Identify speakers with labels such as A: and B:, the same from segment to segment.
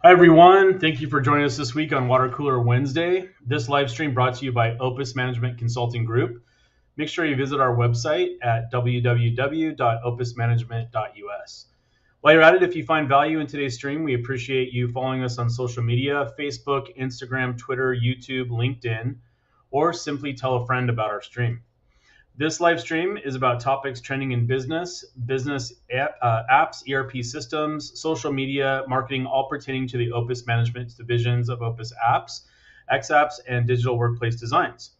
A: Hi, everyone. Thank you for joining us this week on Water Cooler Wednesday. This live stream brought to you by Opus Management Consulting Group. Make sure you visit our website at www.opusmanagement.us. While you're at it, if you find value in today's stream, we appreciate you following us on social media: Facebook, Instagram, Twitter, YouTube, LinkedIn, or simply tell a friend about our stream. This live stream is about topics trending in apps, ERP systems, social media, marketing, all pertaining to the Opus management divisions of Opus Apps, X Apps, and digital workplace designs.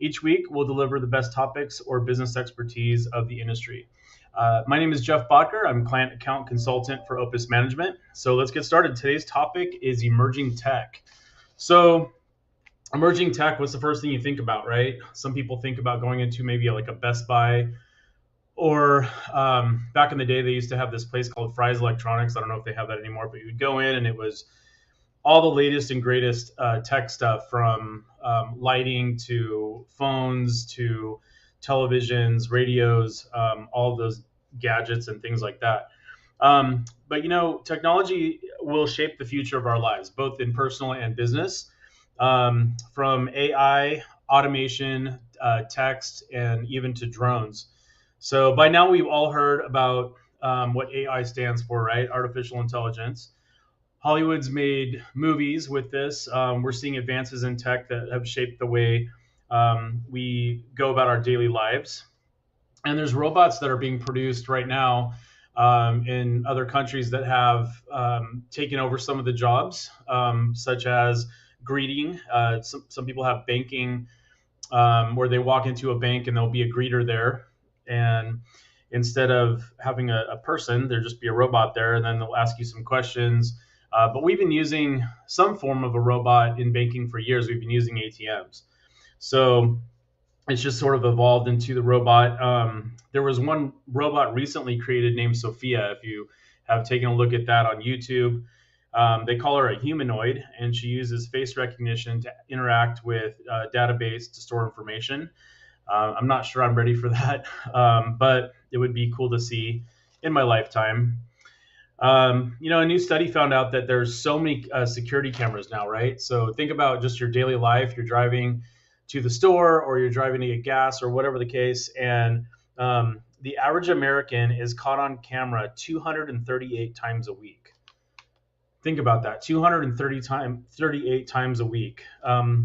A: Each week, we'll deliver the best topics or business expertise of the industry. My name is Jeff Bodker. I'm client account consultant for Opus Management. So let's get started. Today's topic is emerging tech. So emerging tech, what's the first thing you think about, right? Some people think about going into maybe like a Best Buy, or back in the day, they used to have this place called Fry's Electronics. I don't know if they have that anymore, but you would go in and it was all the latest and greatest tech stuff, from lighting to phones to televisions, radios, all of those gadgets and things like that. But technology will shape the future of our lives, both in personal and business, from AI, automation, text, and even to drones. So by now, we've all heard about what AI stands for, right? Artificial intelligence. Hollywood's made movies with this. We're seeing advances in tech that have shaped the way we go about our daily lives. And there's robots that are being produced right now in other countries that have taken over some of the jobs, such as greeting. Some people have banking, where they walk into a bank and there'll be a greeter there. And instead of having a person, there'll just be a robot there, and then they'll ask you some questions. But we've been using some form of a robot in banking for years. We've been using ATMs. So it's just sort of evolved into the robot. There was one robot recently created named Sophia. If you have taken a look at that on YouTube, they call her a humanoid, and she uses face recognition to interact with a database to store information. I'm not sure I'm ready for that, but it would be cool to see in my lifetime. A new study found out that there's so many security cameras now, right? So think about just your daily life. You're driving to the store, or you're driving to get gas, or whatever the case, and the average American is caught on camera 238 times a week. Think about that, 38 times a week.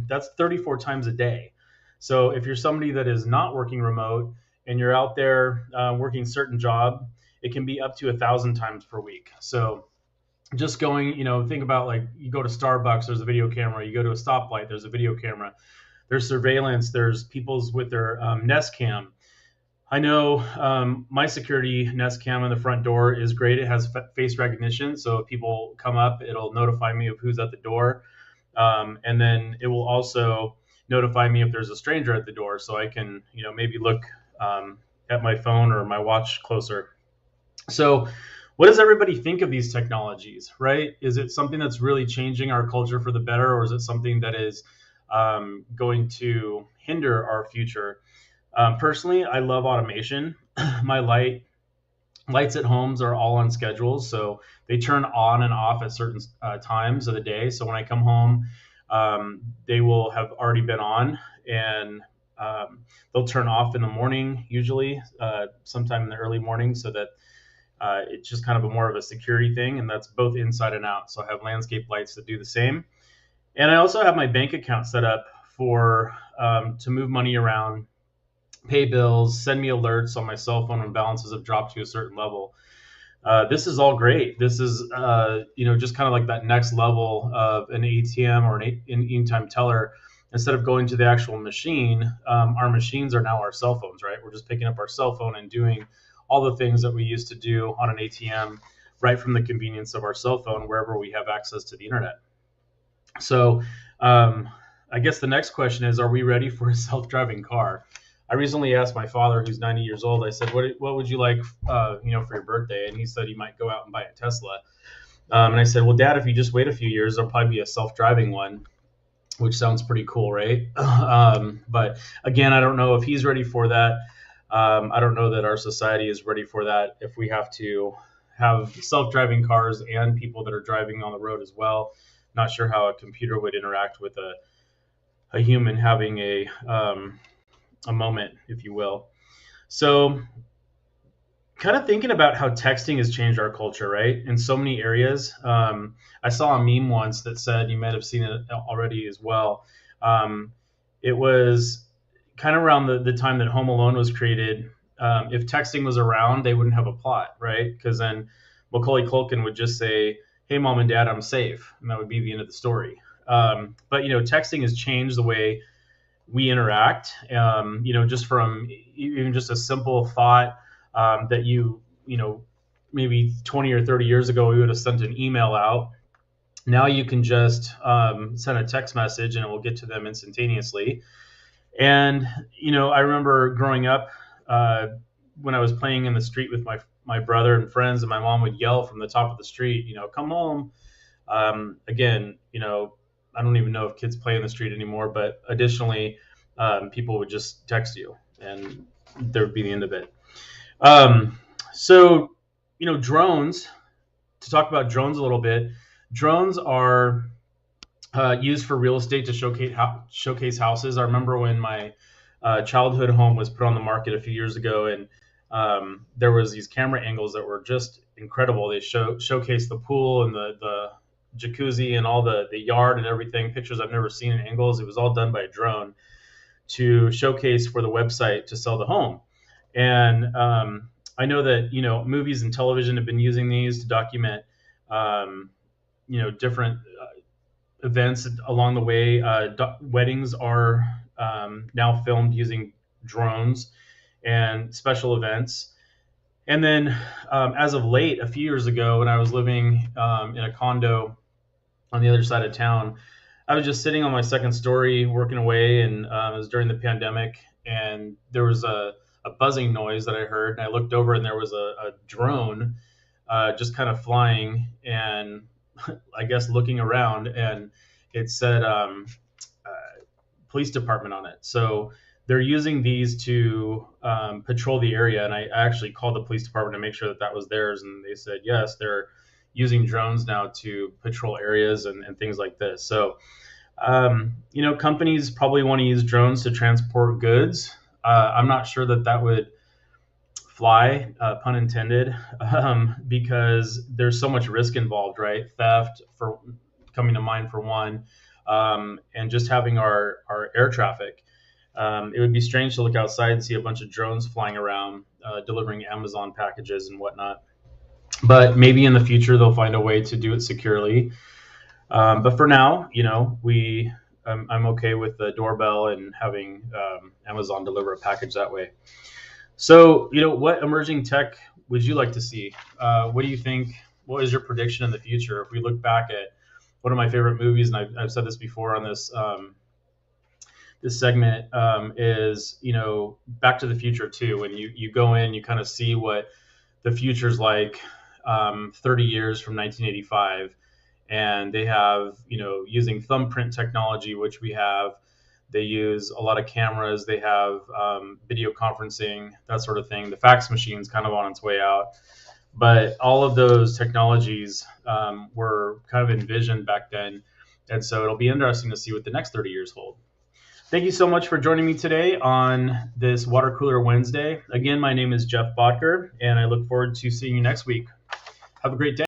A: That's 34 times a day. So if you're somebody that is not working remote and you're out there working a certain job, it can be up to 1,000 times per week. So just going, think about, like, you go to Starbucks, there's a video camera. You go to a stoplight, there's a video camera. There's surveillance. There's people's with their Nest Cam. I know my security Nest Cam on the front door is great. It has face recognition, so if people come up, it'll notify me of who's at the door, and then it will also notify me if there's a stranger at the door, so I can, maybe look at my phone or my watch closer. So, what does everybody think of these technologies, right? Is it something that's really changing our culture for the better, or is it something that is going to hinder our future? Personally, I love automation. My lights at homes are all on schedules, so they turn on and off at certain times of the day. So when I come home, they will have already been on, and they'll turn off in the morning, usually sometime in the early morning, so that it's just kind of more of a security thing, and that's both inside and out. So I have landscape lights that do the same. And I also have my bank account set up for to move money around, pay bills, send me alerts on my cell phone when balances have dropped to a certain level. This is all great. This is just kind of like that next level of an ATM or an in-time teller. Instead of going to the actual machine, our machines are now our cell phones, right? We're just picking up our cell phone and doing all the things that we used to do on an ATM right from the convenience of our cell phone, wherever we have access to the internet. So I guess the next question is, are we ready for a self-driving car? I recently asked my father, who's 90 years old, I said, what would you like, for your birthday? And he said he might go out and buy a Tesla. And I said, well, Dad, if you just wait a few years, there'll probably be a self-driving one, which sounds pretty cool, right? But again, I don't know if he's ready for that. I don't know that our society is ready for that, if we have to have self-driving cars and people that are driving on the road as well. Not sure how a computer would interact with a human having a moment, if you will. So, kind of thinking about how texting has changed our culture, right? In so many areas. I saw a meme once that said, you might have seen it already as well. It was kind of around the time that Home Alone was created. If texting was around, they wouldn't have a plot, right? Because then Macaulay Culkin would just say, "Hey, mom and dad, I'm safe," and that would be the end of the story. But texting has changed the way we interact. Just from even just a simple thought that maybe 20 or 30 years ago we would have sent an email out. Now you can just send a text message and it will get to them instantaneously. And I remember growing up when I was playing in the street with my brother and friends, and my mom would yell from the top of the street, "Come home." Again, I don't even know if kids play in the street anymore, but additionally, people would just text you, and there would be the end of it. So, drones. To talk about drones a little bit, drones are used for real estate to showcase houses. I remember when my childhood home was put on the market a few years ago, and there was these camera angles that were just incredible. They showcased the pool and the jacuzzi and all the yard and everything. Pictures I've never seen in angles. It was all done by a drone to showcase for the website to sell the home. And I know that movies and television have been using these to document different events along the way. Weddings are now filmed using drones and special events. And then as of late, a few years ago, when I was living in a condo on the other side of town, I was just sitting on my second story working away, and it was during the pandemic, and there was a buzzing noise that I heard, and I looked over and there was a drone just kind of flying and I guess looking around, and it said police department on it. So they're using these to patrol the area, and I actually called the police department to make sure that was theirs, and they said yes, they're using drones now to patrol areas and things like this. So companies probably want to use drones to transport goods. I'm not sure that would fly, pun intended, because there's so much risk involved, right? Theft for coming to mind for one, and just having our air traffic. It would be strange to look outside and see a bunch of drones flying around, delivering Amazon packages and whatnot. But maybe in the future they'll find a way to do it securely. But for now, I'm okay with the doorbell and having Amazon deliver a package that way. So, what emerging tech would you like to see? What do you think? What is your prediction in the future? If we look back at one of my favorite movies, and I've said this before on this segment, is Back to the Future 2. When you go in, you kind of see what the future's like 30 years from 1985, and they have using thumbprint technology, which we have. They use a lot of cameras. They have video conferencing, that sort of thing. The fax machine's kind of on its way out. But all of those technologies were kind of envisioned back then. And so it'll be interesting to see what the next 30 years hold. Thank you so much for joining me today on this Water Cooler Wednesday. Again, my name is Jeff Bodker, and I look forward to seeing you next week. Have a great day.